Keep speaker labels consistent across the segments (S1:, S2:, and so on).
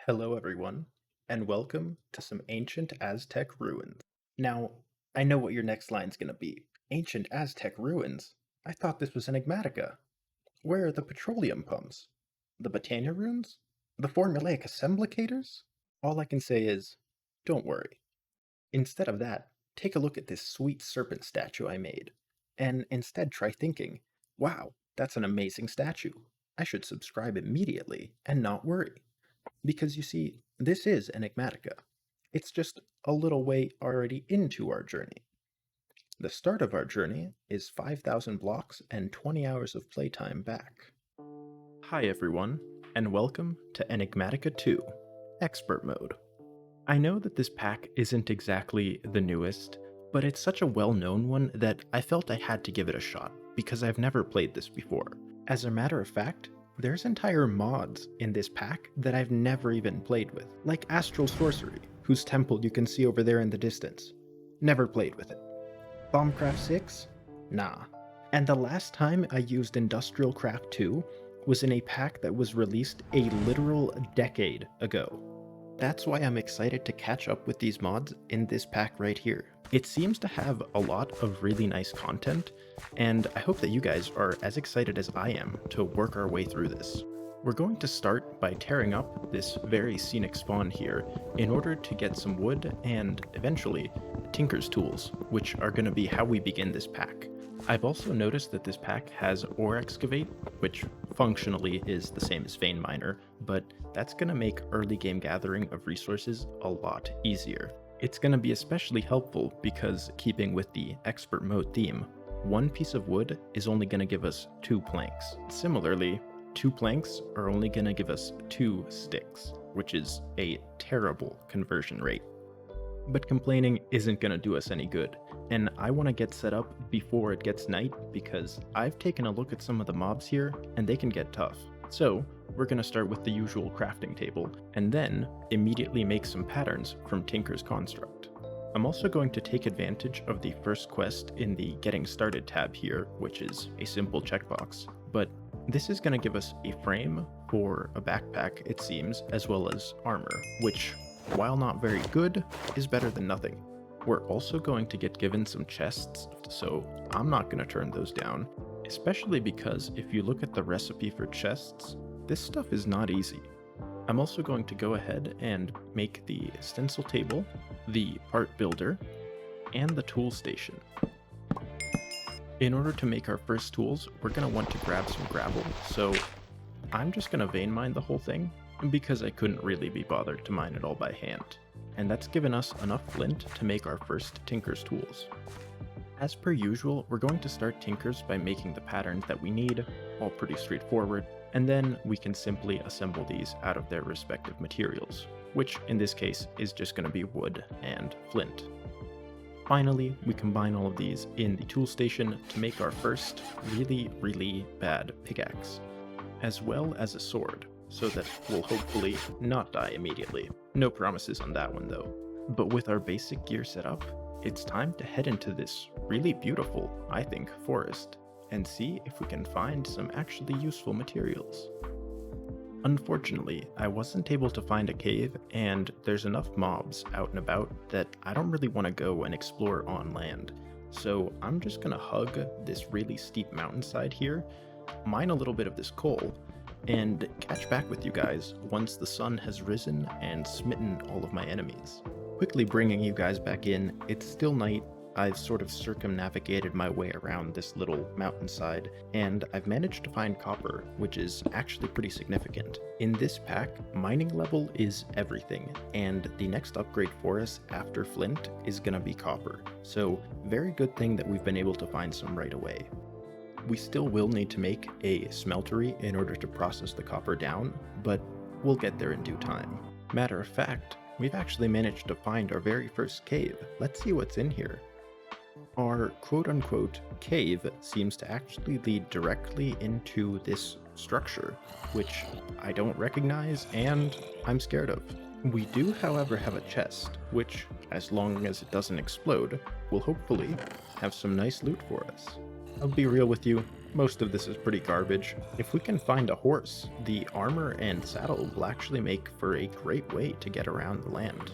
S1: Hello, everyone, and welcome to some ancient Aztec ruins. Now, I know what your next line's gonna be. Ancient Aztec ruins? I thought this was Enigmatica. Where are the petroleum pumps? The Botania runes? The formulaic assemblicators? All I can say is, don't worry. Instead of that, take a look at this sweet serpent statue I made, and instead try thinking, wow, that's an amazing statue. I should subscribe immediately and not worry. Because you see, this is Enigmatica. It's just a little way already into our journey. The start of our journey is 5,000 blocks and 20 hours of playtime back. Hi everyone, and welcome to Enigmatica 2, Expert Mode. I know that this pack isn't exactly the newest, but it's such a well-known one that I felt I had to give it a shot, because I've never played this before. As a matter of fact, there's entire mods in this pack that I've never even played with, like Astral Sorcery, whose temple you can see over there in the distance. Never played with it. Bombcraft 6? Nah. And the last time I used Industrial Craft 2 was in a pack that was released a literal decade ago. That's why I'm excited to catch up with these mods in this pack right here. It seems to have a lot of really nice content, and I hope that you guys are as excited as I am to work our way through this. We're going to start by tearing up this very scenic spawn here in order to get some wood and, eventually, Tinker's tools, which are going to be how we begin this pack. I've also noticed that this pack has ore excavate, which functionally is the same as vein miner, but that's going to make early game gathering of resources a lot easier. It's going to be especially helpful because, keeping with the expert mode theme, one piece of wood is only going to give us 2 planks. Similarly, 2 planks are only going to give us 2 sticks, which is a terrible conversion rate. But complaining isn't going to do us any good, and I want to get set up before it gets night because I've taken a look at some of the mobs here and they can get tough. So we're going to start with the usual crafting table and then immediately make some patterns from Tinker's Construct. I'm also going to take advantage of the first quest in the Getting Started tab here, which is a simple checkbox, but this is going to give us a frame for a backpack, it seems, as well as armor, which, while not very good, is better than nothing. We're also going to get given some chests, so I'm not going to turn those down, especially because if you look at the recipe for chests, this stuff is not easy. I'm also going to go ahead and make the stencil table, the part builder, and the tool station. In order to make our first tools, we're going to want to grab some gravel, so I'm just going to vein mine the whole thing, because I couldn't really be bothered to mine it all by hand. And that's given us enough flint to make our first Tinker's tools. As per usual, we're going to start Tinker's by making the patterns that we need, all pretty straightforward, and then we can simply assemble these out of their respective materials, which in this case is just going to be wood and flint. Finally, we combine all of these in the tool station to make our first really bad pickaxe, as well as a sword, so that we'll hopefully not die immediately. No promises on that one though. But with our basic gear set up, it's time to head into this really beautiful, I think, forest and see if we can find some actually useful materials. Unfortunately, I wasn't able to find a cave, and there's enough mobs out and about that I don't really want to go and explore on land. So I'm just gonna hug this really steep mountainside here, mine a little bit of this coal, and catch back with you guys once the sun has risen and smitten all of my enemies. Quickly bringing you guys back in, it's still night. I've sort of circumnavigated my way around this little mountainside, and I've managed to find copper, which is actually pretty significant. In this pack, mining level is everything, and the next upgrade for us after flint is gonna be copper. So, very good thing that we've been able to find some right away. We still will need to make a smeltery in order to process the copper down, but we'll get there in due time. Matter of fact, we've actually managed to find our very first cave. Let's see what's in here. Our quote-unquote cave seems to actually lead directly into this structure, which I don't recognize and I'm scared of. We do, however, have a chest, which, as long as it doesn't explode, will hopefully have some nice loot for us. I'll be real with you, Most of this is pretty garbage. If we can find a horse, the armor and saddle will actually make for a great way to get around the land.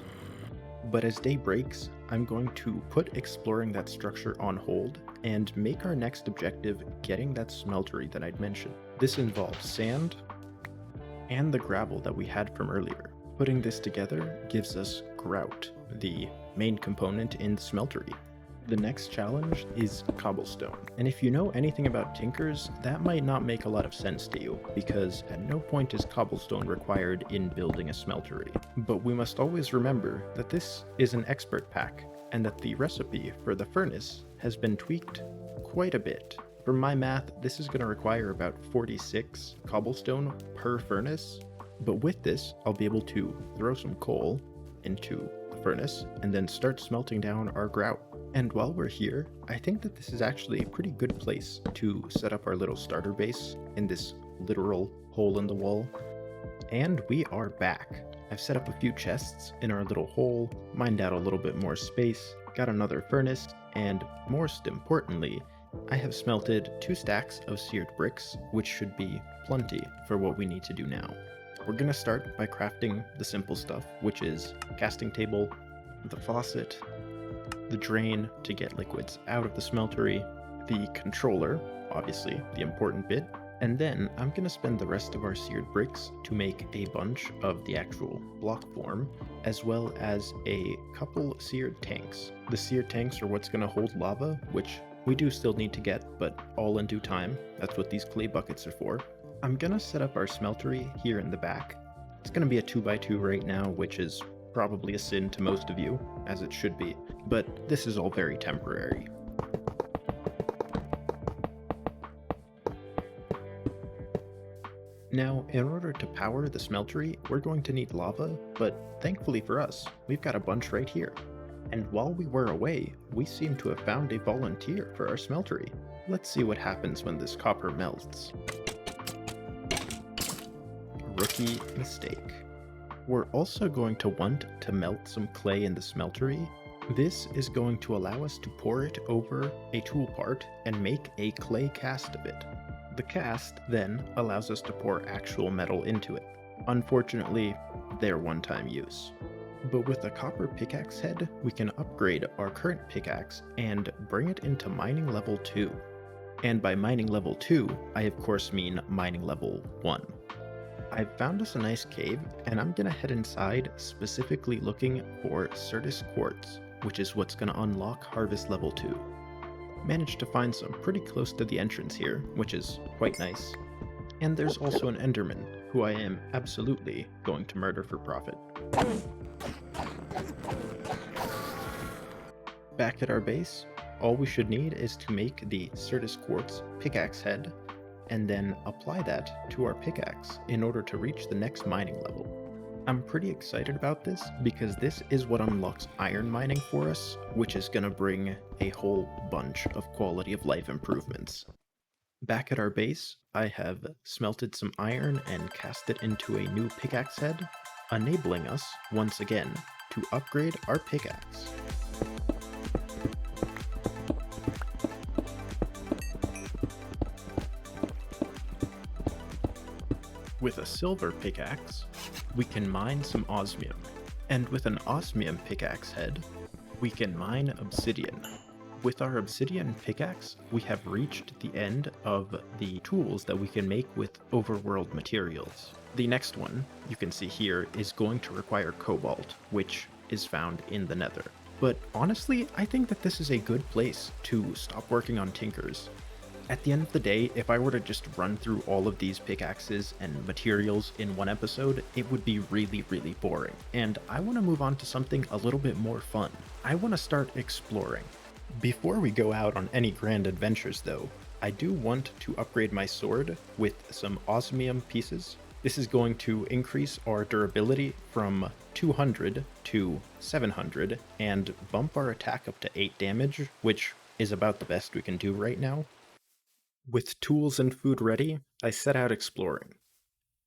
S1: But as day breaks, I'm going to put exploring that structure on hold and make our next objective getting that smeltery that I'd mentioned. This involves sand and the gravel that we had from earlier. Putting this together gives us grout, the main component in the smeltery. The next challenge is cobblestone, and if you know anything about tinkers, that might not make a lot of sense to you, because at no point is cobblestone required in building a smeltery. But we must always remember that this is an expert pack, and that the recipe for the furnace has been tweaked quite a bit. From my math, this is going to require about 46 cobblestone per furnace, but with this, I'll be able to throw some coal into the furnace and then start smelting down our grout. And while we're here, I think that this is actually a pretty good place to set up our little starter base in this literal hole in the wall. And we are back. I've set up a few chests in our little hole, mined out a little bit more space, got another furnace, and most importantly, I have smelted 2 stacks of seared bricks, which should be plenty for what we need to do now. We're gonna start by crafting the simple stuff, which is casting table, the faucet, the drain to get liquids out of the smeltery, the controller, obviously the important bit, and then I'm going to spend the rest of our seared bricks to make a bunch of the actual block form, as well as a couple seared tanks. The seared tanks are what's going to hold lava, which we do still need to get, but all in due time. That's what these clay buckets are for. I'm going to set up our smeltery here in the back. It's going to be a 2x2 right now, which is probably a sin to most of you, as it should be, but this is all very temporary. Now, in order to power the smeltery, we're going to need lava, but thankfully for us, we've got a bunch right here. And while we were away, we seem to have found a volunteer for our smeltery. Let's see what happens when this copper melts. Rookie mistake. We're also going to want to melt some clay in the smeltery. This is going to allow us to pour it over a tool part and make a clay cast of it. The cast then allows us to pour actual metal into it. Unfortunately, they're one-time use. But with a copper pickaxe head, we can upgrade our current pickaxe and bring it into mining level 2. And by mining level 2, I of course mean mining level 1. I've found us a nice cave, and I'm gonna head inside specifically looking for Certus quartz, which is what's gonna unlock harvest level 2. Managed to find some pretty close to the entrance here, which is quite nice. And there's also an Enderman, who I am absolutely going to murder for profit. Back at our base, all we should need is to make the Certus quartz pickaxe head, and then apply that to our pickaxe in order to reach the next mining level. I'm pretty excited about this because this is what unlocks iron mining for us, which is going to bring a whole bunch of quality of life improvements. Back at our base, I have smelted some iron and cast it into a new pickaxe head, enabling us, once again, to upgrade our pickaxe. With a silver pickaxe, we can mine some osmium, and with an osmium pickaxe head, we can mine obsidian. With our obsidian pickaxe, we have reached the end of the tools that we can make with overworld materials. The next one, you can see here, is going to require cobalt, which is found in the nether. But honestly, I think that this is a good place to stop working on tinkers. At the end of the day, if I were to just run through all of these pickaxes and materials in one episode, it would be really, really boring. And I want to move on to something a little bit more fun. I want to start exploring. Before we go out on any grand adventures though, I do want to upgrade my sword with some osmium pieces. This is going to increase our durability from 200 to 700 and bump our attack up to 8 damage, which is about the best we can do right now. With tools and food ready, I set out exploring.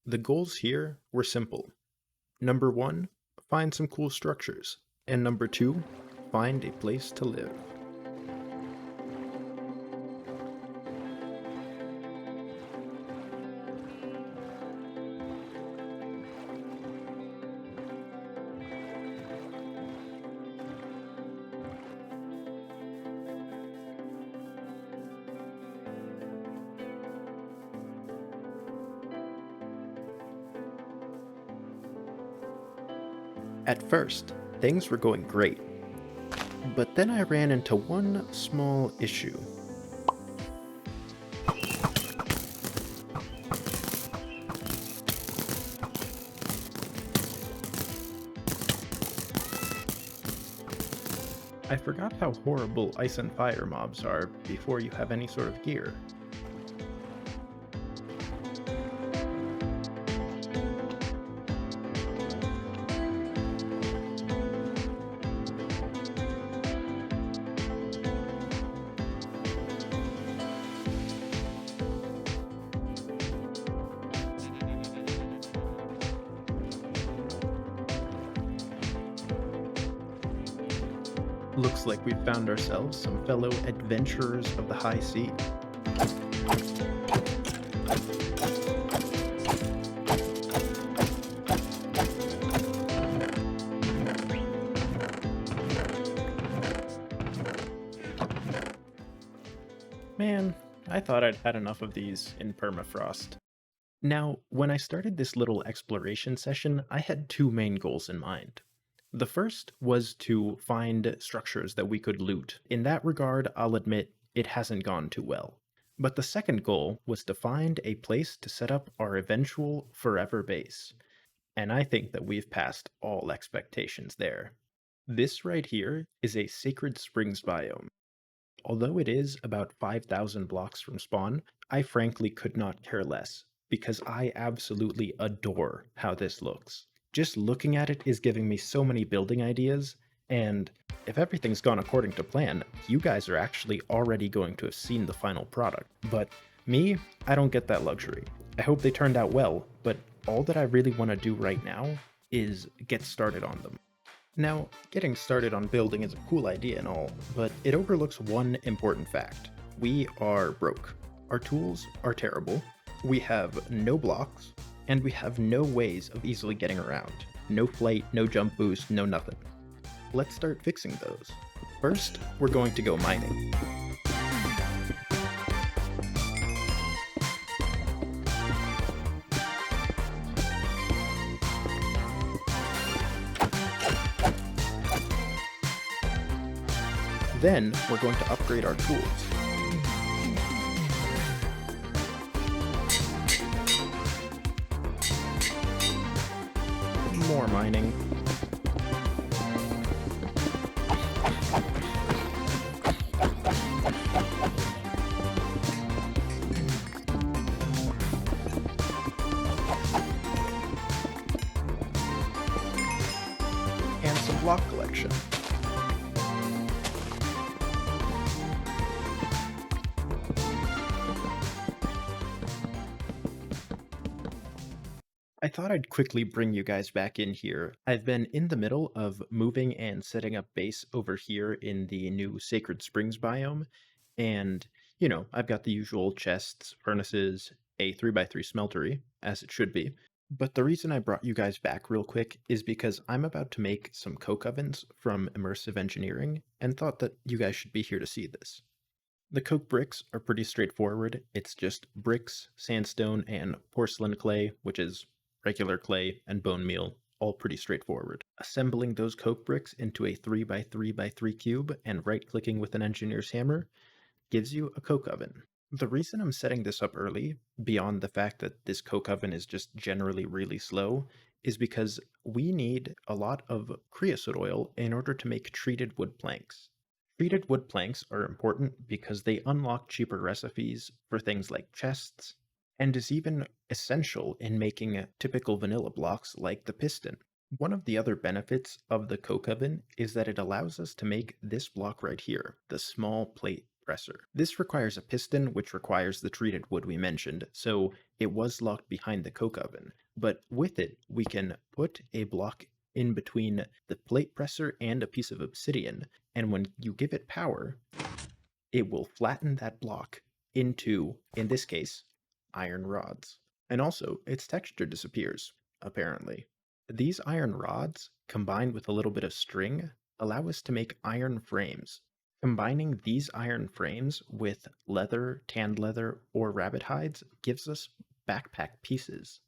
S1: The goals here were simple. Number 1, find some cool structures. And number 2, find a place to live. At first, things were going great, but then I ran into one small issue. I forgot how horrible ice and fire mobs are before you have any sort of gear. Looks like we've found ourselves some fellow adventurers of the high sea. Man, I thought I'd had enough of these in permafrost. Now, when I started this little exploration session, I had two main goals in mind. The first was to find structures that we could loot. In that regard, I'll admit it hasn't gone too well. But the second goal was to find a place to set up our eventual forever base. And I think that we've passed all expectations there. This right here is a Sacred Springs biome. Although it is about 5,000 blocks from spawn, I frankly could not care less, because I absolutely adore how this looks. Just looking at it is giving me so many building ideas, and if everything's gone according to plan, you guys are actually already going to have seen the final product. But me, I don't get that luxury. I hope they turned out well, but all that I really want to do right now is get started on them. Now, getting started on building is a cool idea and all, but it overlooks one important fact. We are broke. Our tools are terrible. We have no blocks, and we have no ways of easily getting around. No flight, no jump boost, no nothing. Let's start fixing those. First, we're going to go mining. Then, we're going to upgrade our tools. More mining. And some block collection. I thought I'd quickly bring you guys back in here. I've been in the middle of moving and setting up base over here in the new Sacred Springs biome, and, I've got the usual chests, furnaces, a 3x3 smeltery, as it should be. But the reason I brought you guys back real quick is because I'm about to make some coke ovens from Immersive Engineering, and thought that you guys should be here to see this. The coke bricks are pretty straightforward. It's just bricks, sandstone, and porcelain clay, which is regular clay and bone meal, all pretty straightforward. Assembling those coke bricks into a 3x3x3 cube and right-clicking with an engineer's hammer gives you a coke oven. The reason I'm setting this up early, beyond the fact that this coke oven is just generally really slow, is because we need a lot of creosote oil in order to make treated wood planks. Treated wood planks are important because they unlock cheaper recipes for things like chests, and is even essential in making typical vanilla blocks like the piston. One of the other benefits of the coke oven is that it allows us to make this block right here, the small plate presser. This requires a piston, which requires the treated wood we mentioned, so it was locked behind the coke oven. But with it, we can put a block in between the plate presser and a piece of obsidian, and when you give it power, it will flatten that block into, in this case, iron rods. And also, its texture disappears, apparently. These iron rods, combined with a little bit of string, allow us to make iron frames. Combining these iron frames with leather, tanned leather, or rabbit hides gives us backpack pieces,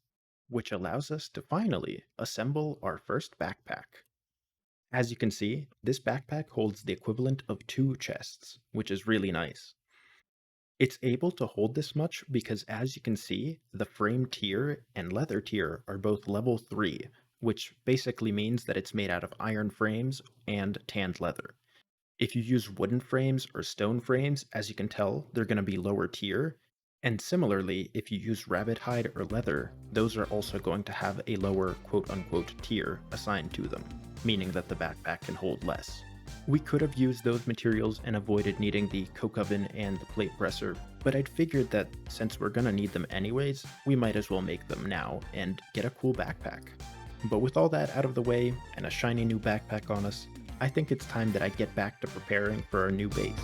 S1: which allows us to finally assemble our first backpack. As you can see, this backpack holds the equivalent of 2 chests, which is really nice. It's able to hold this much because, as you can see, the frame tier and leather tier are both level 3, which basically means that it's made out of iron frames and tanned leather. If you use wooden frames or stone frames, as you can tell, they're going to be lower tier. And similarly, if you use rabbit hide or leather, those are also going to have a lower quote unquote tier assigned to them, meaning that the backpack can hold less. We could have used those materials and avoided needing the coke oven and the plate presser, but I'd figured that since we're gonna need them anyways, we might as well make them now and get a cool backpack. But with all that out of the way and a shiny new backpack on us, I think it's time that I get back to preparing for our new base.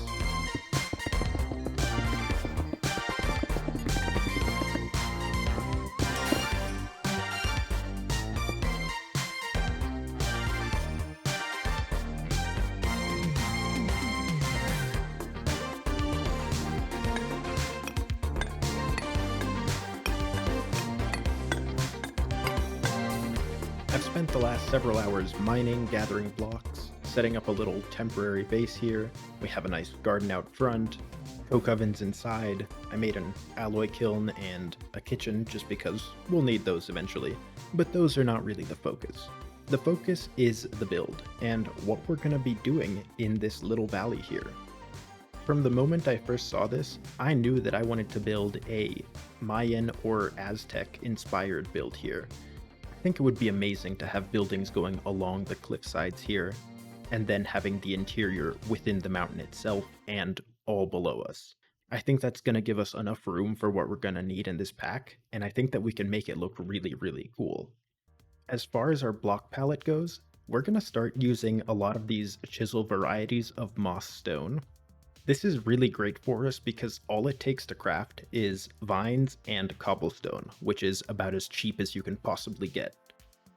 S1: I've spent the last several hours mining, gathering blocks, setting up a little temporary base here. We have a nice garden out front, coke ovens inside. I made an alloy kiln and a kitchen just because we'll need those eventually. But those are not really the focus. The focus is the build and what we're going to be doing in this little valley here. From the moment I first saw this, I knew that I wanted to build a Mayan or Aztec inspired build here. I think it would be amazing to have buildings going along the cliff sides here, and then having the interior within the mountain itself and all below us. I think that's going to give us enough room for what we're going to need in this pack, and I think that we can make it look really, really cool. As far as our block palette goes, we're going to start using a lot of these chisel varieties of moss stone. This is really great for us because all it takes to craft is vines and cobblestone, which is about as cheap as you can possibly get.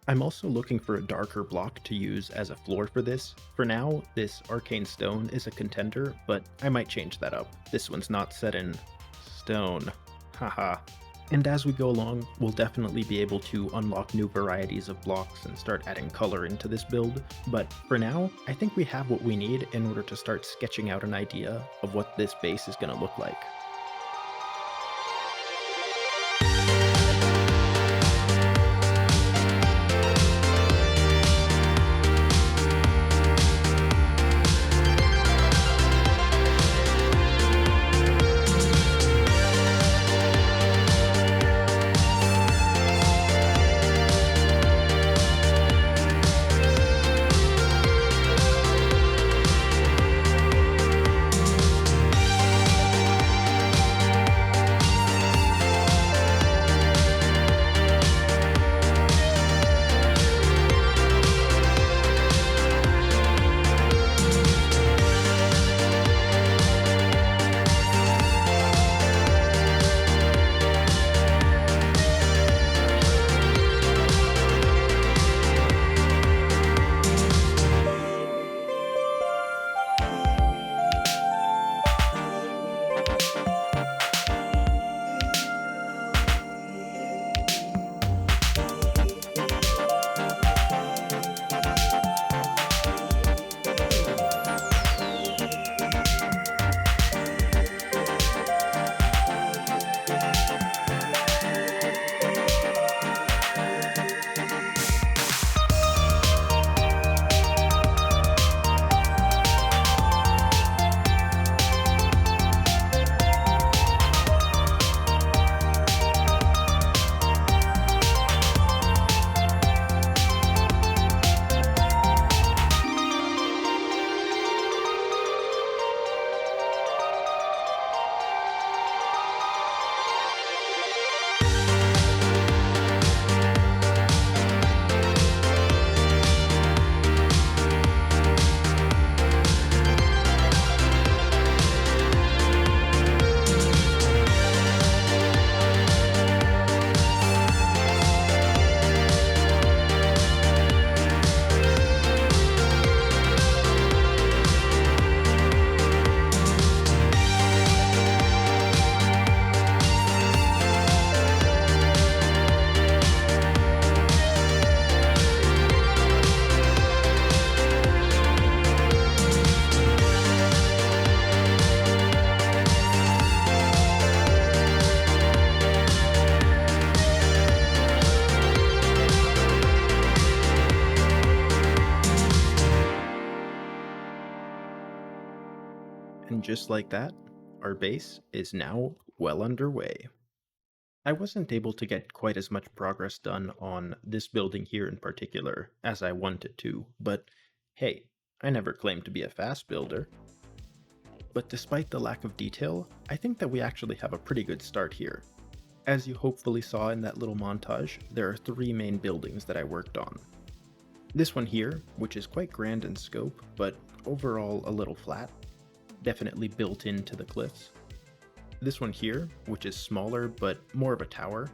S1: I'm also looking for a darker block to use as a floor for this. For now, this arcane stone is a contender, but I might change that up. This one's not set in stone. Haha. And as we go along, we'll definitely be able to unlock new varieties of blocks and start adding color into this build, but for now, I think we have what we need in order to start sketching out an idea of what this base is going to look like. And just like that, our base is now well underway. I wasn't able to get quite as much progress done on this building here in particular as I wanted to, but hey, I never claimed to be a fast builder. But despite the lack of detail, I think that we actually have a pretty good start here. As you hopefully saw in that little montage, there are three main buildings that I worked on. This one here, which is quite grand in scope, but overall a little flat, definitely built into the cliffs. This one here, which is smaller but more of a tower.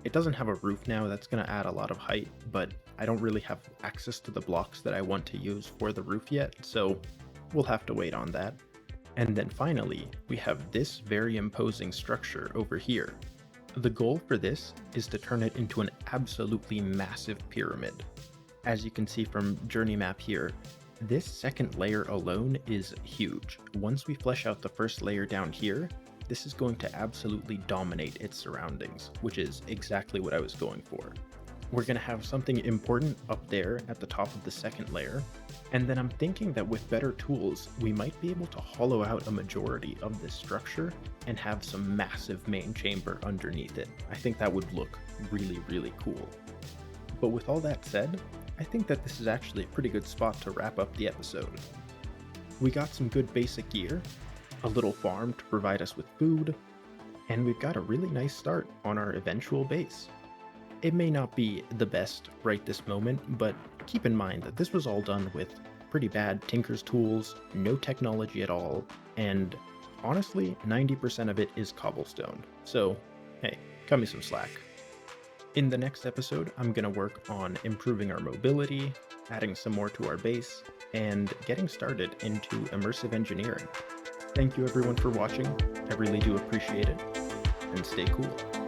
S1: It doesn't have a roof now, that's going to add a lot of height, but I don't really have access to the blocks that I want to use for the roof yet, so we'll have to wait on that. And then finally, we have this very imposing structure over here. The goal for this is to turn it into an absolutely massive pyramid. As you can see from Journey Map here, this second layer alone is huge. Once we flesh out the first layer down here, this is going to absolutely dominate its surroundings, which is exactly what I was going for. We're going to have something important up there at the top of the second layer, and then I'm thinking that with better tools, we might be able to hollow out a majority of this structure and have some massive main chamber underneath it. I think that would look really, really cool. But with all that said, I think that this is actually a pretty good spot to wrap up the episode. We got some good basic gear, a little farm to provide us with food, and we've got a really nice start on our eventual base. It may not be the best right this moment, but keep in mind that this was all done with pretty bad tinker's tools, no technology at all, and honestly, 90% of it is cobblestone. So, hey, cut me some slack. In the next episode, I'm going to work on improving our mobility, adding some more to our base, and getting started into immersive engineering. Thank you everyone for watching, I really do appreciate it, and stay cool.